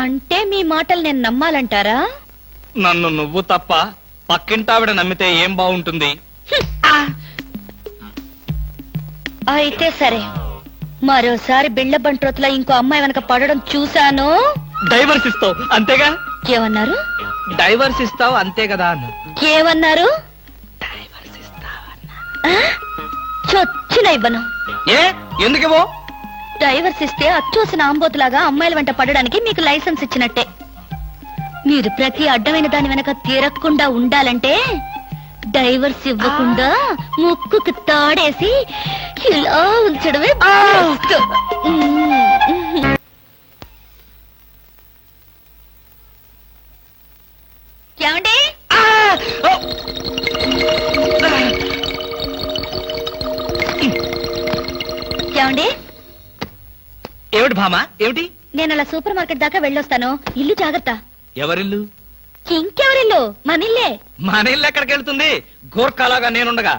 అంటే మీ మాటలు నేను నమ్మాలంటారా? నన్ను నువ్వు తప్ప పక్కింటావిడ నమ్మితే ఏం బాగుంటుంది? అయితే సరే, మరోసారి బిళ్ళ బంట్రోతులా ఇంకో అమ్మాయి వెనక పడడం చూశాను. డైవర్స్ ఇస్తావు అంతేగా? ఏమన్నారు? డైవర్స్ ఇస్తావు అంతే కదా అన్న. ఏమన్నారు? డైవర్స్ ఇస్తావన్నా. చొచ్చిన ఇవ్వను. ఏ ఎందుకేవో? డైవర్స్ ఇస్తే అచ్చోసిన ఆంబోతులాగా అమ్మాయిల వెంట పడడానికి మీకు లైసెన్స్ ఇచ్చినట్టే. మీరు ప్రతి అడ్డమైన దాని వెనక తిరగకుండా ఉండాలంటే డైవర్స్ ఇవ్వకుండా ముక్కుకు తాడేసి ఇలా ఉంచడమే. ఏమండి? ఏమండి? ఏమిటి భామా, ఏమిటి? నేను అలా సూపర్ మార్కెట్ దాకా వెళ్ళొస్తాను. ఇల్లు జాగ్రత్త. ఎవరిల్లు? ఇంకెవరిల్లు? మనిల్లే. మన ఇల్లు ఎక్కడికి వెళ్తుంది? గోర్ఖాలాగా నేనుండగా.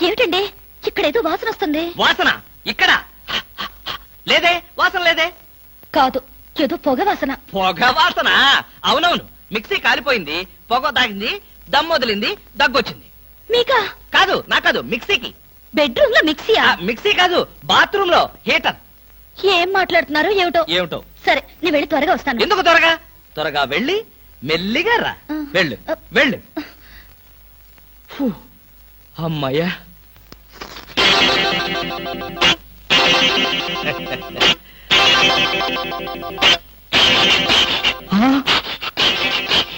ఏమిటండి ఇక్కడేదో వాసన వస్తుంది? వాసన ఇక్కడ లేదే, వాసన లేదే. కాదు, ఏదో పొగ వాసన. పొగ వాసన? అవునవును, మిక్సీ కాలిపోయింది, పొగ తాగింది, దమ్ వదిలింది, దగ్గొచ్చింది. మీకా? కాదు, నా కాదు, మిక్సీకి. బెడ్రూమ్ లో మిక్సీయా? మిక్సీ కాదు, బాత్రూమ్ లో హీటర్. ఏం మాట్లాడుతున్నారు ఏమిటో? ఏమిటో? సరే, నేను వెళ్ళి త్వరగా వస్తాను. ఎందుకు త్వరగా? త్వరగా వెళ్ళి మెల్లిగా రా. వెళ్ళు వెళ్ళు. అమ్మయ్యా.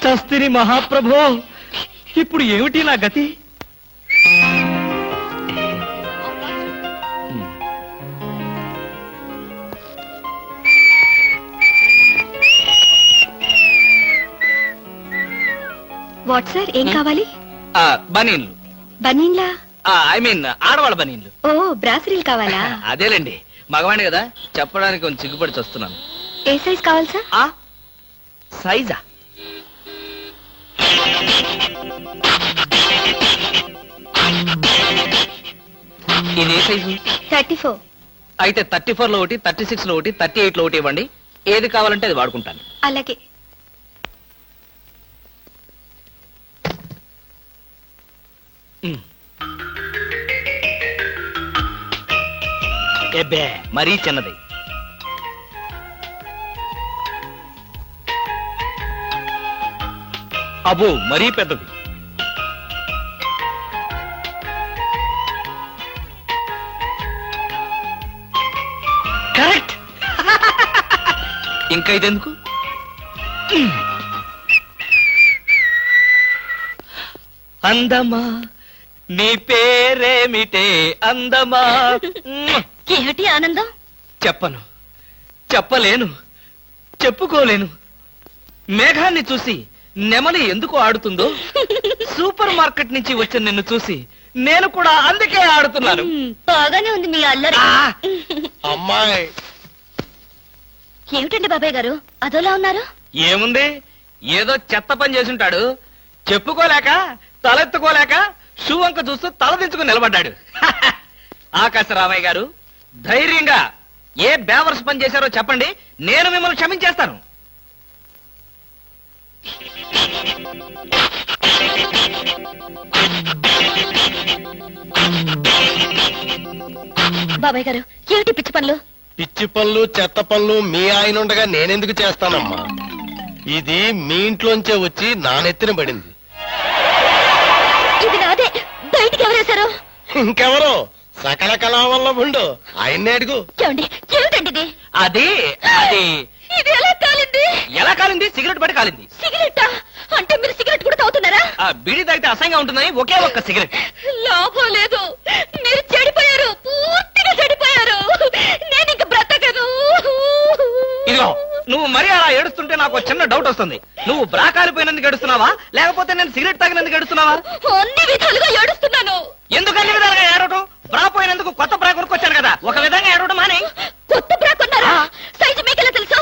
చస్తిని మహాప్రభో, ఇప్పుడు ఏమిటి నా గతి? వాట్ సార్, ఏం కావాలి? బనీన్లు. బనీన్లా? ఐ మీన్ ఆడవాళ్ళ బనీన్లు. ఓ, బ్రాసరీలు కావాలా? అదేలేండి, మగవాణి కదా, చెప్పడానికి కొంచెం సిగ్గుపడి వస్తున్నాను. ఏ సైజ్ కావాలి సార్? సైజా? ఇది ఏ సైజు? 34. అయితే 34 లో ఒకటి, 36 లో ఒకటి, 38 లో ఒకటి ఇవ్వండి. ఏది కావాలంటే అది వాడుకుంటాను. అలాగే. ఎబ్బే, మరీ చిన్నది. అబ్బో, మరీ పెద్దది. కరెక్ట్. ఇంకా ఇదెందుకు? అందమా నీ పేరేమిటే అందమా? ఏమిటి ఆనందం? చెప్పను, చెప్పలేను, చెప్పుకోలేను. మేఘాన్ని చూసి నెమలి ఎందుకు ఆడుతుందో, సూపర్ మార్కెట్ నుంచి వచ్చిన నిన్ను చూసి నేను కూడా అందుకే ఆడుతున్నాను. బాగానే ఉంది మీ అల్లరి. అమ్మాయి. ఏమిటండి బాబాయ్ గారు అదోలా ఉన్నారు? ఏముంది, ఏదో చెత్త పని చేసుంటాడు, చెప్పుకోలేక తలెత్తుకోలేక షూ వంక చూస్తూ తలదించుకుని నిలబడ్డాడు. ఆకాశరామయ్య గారు, ధైర్యంగా ఏ బేవర్స్ పని చేశారో చెప్పండి, నేను మిమ్మల్ని క్షమించేస్తాను. బాబాయ్ గారు, ఏమిటి పిచ్చి పనులు? పిచ్చి పనులు చెత్త పనులు మీ ఆయన ఉండగా నేనెందుకు చేస్తానమ్మా? ఇది మీ ఇంట్లోంచే వచ్చి నా నెత్తిన పడింది. ఇది నాదే, బయటికి ఎవరేశారు? ఇంకెవరో సకల కళావల్లభుండు, ఆయన్నే అడుగు. ఏమండి, ఏమిటండి ఇది? అది అది ఇది ఎలా కాలింది? ఎలా కాలింది? సిగరెట్ పడి కాలింది. సిగరెట్టా? అంటే మీరు సిగరెట్ కూడా తాగుతున్నారా? బీడీ తాగితే అసహ్యంగా ఉంటుందని ఒకే ఒక్క సిగరెట్. లాభం లేదు, మీరు చెడిపోయారు, పూర్తిగా చెడిపోయారు. నేను ఇంక బ్రతకను. ఇదిగో, నువ్వు మరీ అలా ఏడుస్తుంటే నాకు చిన్న డౌట్ వస్తుంది. నువ్వు బ్రా కాలిపోయినందుకు ఏడుస్తున్నావా, లేకపోతే నేను సిగరెట్ తాగినందుకు ఏడుస్తున్నావా? అన్ని విధాలుగా ఏడుస్తున్నాను. ఎందుకు అన్ని విధాలుగా ఏడవటం? బ్రా పోయినందుకు కొత్త బ్రా కొనుక్కొచ్చాను కదా, ఒక విధంగా ఏడవడం మాని. కొత్త బ్రా కొన్నారా? సైజు మీకెలా తెలుసు?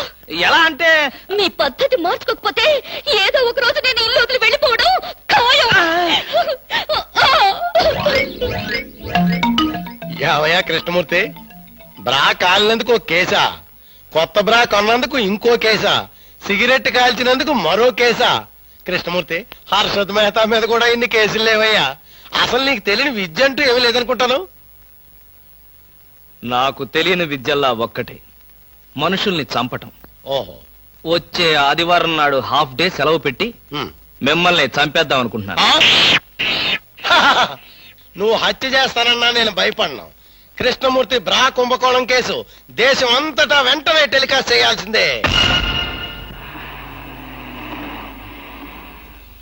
ఎలా అంటే, మీ పద్ధతి మార్చుకోకపోతే ఏదో ఒక రోజు నేను ఇల్లు వదిలి వెళ్ళిపోవడం ఖాయం. యావయ్యా కృష్ణమూర్తి, బ్రా కాలినందుకు ఒక కేసా? కొత్త బ్రా కొన్నందుకు ఇంకో కేసా, సిగరెట్ కాల్చినందుకు మరో కేసా? కృష్ణమూర్తి, హర్షద్ మెహతా మీద కూడా ఇన్ని కేసులు లేవయ్యా. అసలు నీకు తెలియని విద్య అంటూ ఏమీ లేదనుకుంటాను. నాకు తెలియని విద్యల్లా ఒక్కటే, మనుషుల్ని చంపటం. ఓహో. వచ్చే ఆదివారం నాడు హాఫ్ డే సెలవు పెట్టి మిమ్మల్ని చంపేద్దాం అనుకుంటున్నాను. నువ్వు హత్య చేస్తానన్నా నేను భయపడ్ను. కృష్ణమూర్తి బ్రా కుంభకోణం కేసు దేశం అంతటా వెంటనే టెలికాస్ట్ చేయాల్సిందే.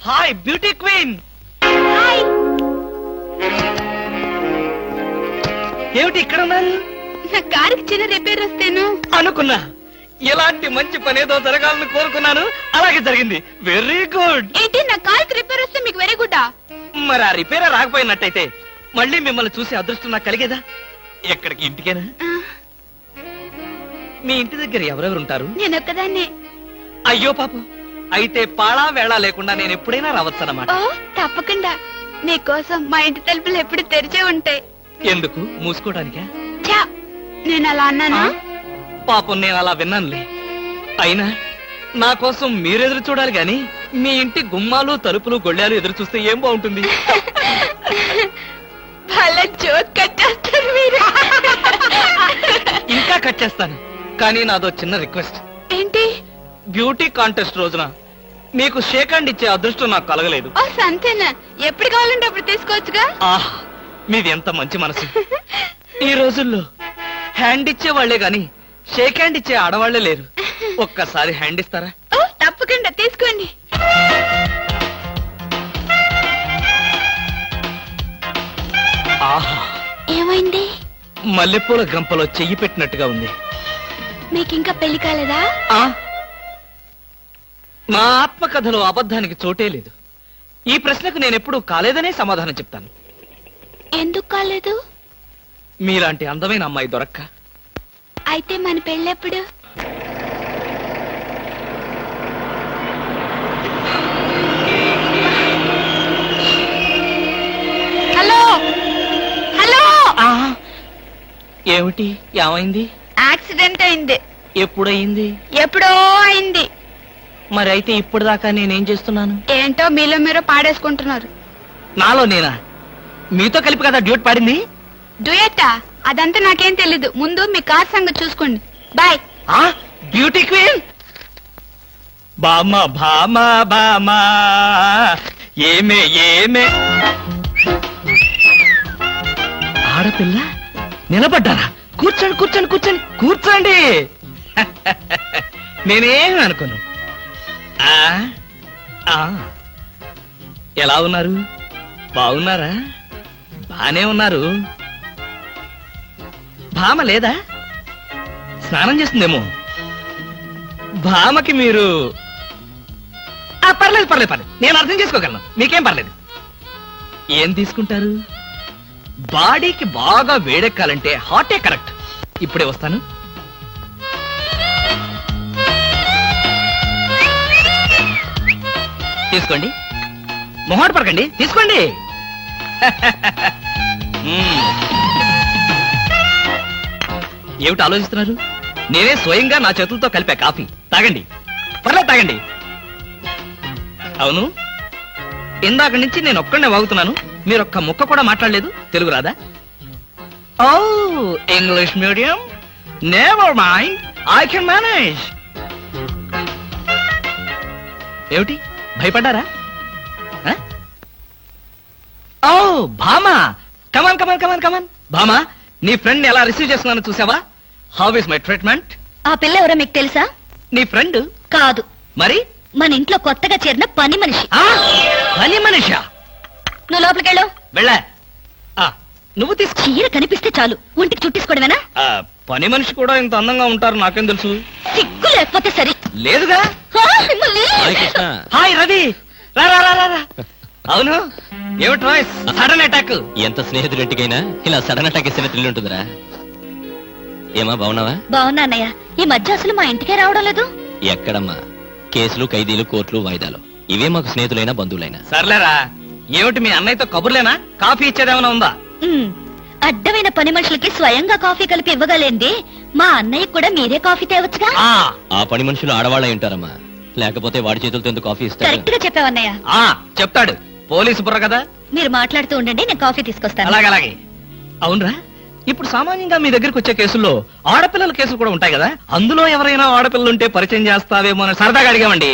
Hi beauty queen. ఏమిటి ఇక్కడ ఉన్నారు? నా కారుకి చిన్న రిపేర్ వస్తేను అనుకున్నా. ఇలాంటి మంచి పని ఏదో జరగాలని కోరుకున్నాను, అలాగే జరిగింది. Very good. ఏంటి, నా కారుకి రిపేర్ వస్తే మీకు వెరీ గుడ్? మరి ఆ రిపేర్ రాకపోయినట్టయితే మళ్ళీ మిమ్మల్ని చూసి అదృష్టం నాకు కలిగేదా? ఎక్కడికి? ఇంటికేనా? మీ ఇంటి దగ్గర ఎవరెవరు ఉంటారు? నేను ఒక్కదాన్నే. అయ్యో పాపం, అయితే పాళా వేళ లేకుండా నేను ఎప్పుడైనా రావచ్చన్నమాట. ఓ తప్పకుండా. నీకోసం మా ఇంటి తలుపులు ఎప్పుడు తెరిచే ఉంటాయి. ఎందుకు? మూసుకోవడానికా? చా, నేను అలా అన్నానా? పాపం నేను అలా విన్నానులే. అయినా నా కోసం మీరెదురు చూడాలి గాని మీ ఇంటి గుమ్మాలు తలుపులు గొళ్ళాలు ఎదురు చూస్తే ఏం బాగుంటుంది? భలే జోక్ కట్టేస్తారు మీరు. ఇంకా కట్ చేస్తాను, కానీ నాదో చిన్న రిక్వెస్ట్. ఏంటి? బ్యూటీ కాంటెస్ట్ రోజున మీకు షేక్ హ్యాండ్ ఇచ్చే అదృష్టం నాకు కలగలేదు. ఓ సంతేనా, ఎప్పుడు కావాలంటే అప్పుడు తీసుకోవచ్చుగా. ఆహ్, మీది ఎంత మంచి మనసు. ఈ రోజుల్లో హ్యాండ్ ఇచ్చే వాళ్లే గాని షేక్ హ్యాండ్ ఇచ్చే ఆడవాళ్లే లేరు. ఒక్కసారి హ్యాండ్ ఇస్తారా? ఓ తప్పకుండా, తీసుకోండి. ఆహా, ఏమైంది? మల్లెపూల గంపలో చెయ్యి పెట్టినట్టుగా ఉంది. మీకింకా పెళ్లి కాలేదా? ఆ, నా ఆత్మకథలో అబద్ధానికి చోటే లేదు. ఈ ప్రశ్నకు నేనెప్పుడు కాలేదనే సమాధానం చెప్తాను. ఎందుకు కాలేదు? మీలాంటి అందమైన అమ్మాయి దొరక్క. అయితే మన పెళ్ళెప్పుడు? Hello hello. ఏమిటి? ఏమైంది? యాక్సిడెంట్ అయింది. ఎప్పుడయింది? ఎప్పుడో అయింది. మరి అయితే ఇప్పుడు దాకా నేనేం చేస్తున్నాను? ఏంటో మీలో మీరు పాడేసుకుంటున్నారు. నాలో నేనా? మీతో కలిపి కదా డ్యూట్ పాడింది. డ్యూయట్టా? అదంతా నాకేం తెలీదు. ముందు మీ కార్ సంగతి చూసుకోండి. బాయ్. Beauty queen. బామా బామా బామా ఏమే ఏమే. ఆడపిల్ల నిలబడ్డారా? కూర్చోండి కూర్చోండి కూర్చోండి కూర్చోండి. నేనేం అనుకోను. ఎలా ఉన్నారు? బాగున్నారా? బానే ఉన్నారు. భామ లేదా? స్నానం చేస్తుందేమో. భామకి మీరు పర్లేదు పర్లేదు పర్లేదు, నేను అర్థం చేసుకోగలను. మీకేం పర్లేదు. ఏం తీసుకుంటారు? బాడీకి బాగా వేడెక్కాలంటే హాటే కరెక్ట్. ఇప్పుడే వస్తాను. తీసుకోండి, మొహాట పడకండి, తీసుకోండి. ఏమిటి ఆలోచిస్తున్నారు? నేనే స్వయంగా నా చేతులతో కలిపా కాఫీ. తాగండి, పర్లేదు తాగండి. అవును, ఇందాక నుంచి నేను ఒక్కడనే వాగుతున్నాను. మీరొక్క ముక్క కూడా మాట్లాడలేదు. తెలుగు రాదా? Oh, English medium. Never mind, I can manage. ఏమిటి, భయపడ్డారా? ఓ భామా, కమాన్ కమాన్ కమాన్ కమాన్. భామా, నీ ఫ్రెండ్ ఎలా రిసీవ్ చేస్తున్నాను చూసావా? How is my treatment? ఆ పిల్ల ఎవరో మీకు తెలుసా? నీ ఫ్రెండ్ కాదు. మరి? మన ఇంట్లో కొత్తగా చేరిన పని మనిషి. పని మనిషా? నువ్వు లోపలికెళ్ళు. వెళ్ళా. నువ్వు తీసుకో. చీర కనిపిస్తే చాలు ఒంటికి చుట్టేసుకోవడమేనా? పని మనిషి కూడా ఇంత అందంగా ఉంటారు నాకేం తెలుసు. సిగ్గు లేకపోతే సరి. లేదుగా. హాయ్ రవి, రా రా రా రా. అవును, ఏమిటి రాయ్స్ సడన్ అటాక్? ఎంత స్నేహితుడింటికైనా ఇలా సడన్ అటాక్ ఇస్తే థ్రిల్ ఉంటుందిరా. ఏమా, బాగున్నావా? బాగున్నా అన్నయ్య. ఈ మధ్య అసలు మా ఇంటికే రావడం లేదు. ఎక్కడమ్మా, కేసులు, ఖైదీలు, కోర్టులు, వాయిదాలు, ఇవే మాకు స్నేహితులైనా బంధువులైనా. సర్లేరా, ఏమిటి మీ అన్నయ్యతో కబుర్లేనా? కాఫీ ఇచ్చేదేమైనా ఉందా? అడ్డమైన పని మనుషులకి స్వయంగా కాఫీ కలిపి ఇవ్వగలేంది మా అన్నయ్య కూడా మీరే కాఫీ తేవచ్చుగా. ఆ పని మనుషులు ఆడవాళ్ళై ఉంటారమ్మా, లేకపోతే వాడి చేతులతో ఎందుకు కాఫీ ఇస్తారు? కరెక్ట్ గా చెప్పావన్నయ్య. చెప్తాడు, పోలీసు బుర్ర కదా. మీరు మాట్లాడుతూ ఉండండి, నేను కాఫీ తీసుకొస్తాను. అలాగే. అవునరా, ఇప్పుడు సామాన్యంగా మీ దగ్గరికి వచ్చే కేసుల్లో ఆడపిల్లల కేసులు కూడా ఉంటాయి కదా, అందులో ఎవరైనా ఆడపిల్లలుంటే పరిచయం చేస్తావేమో అని సరదాగా అడిగామండి.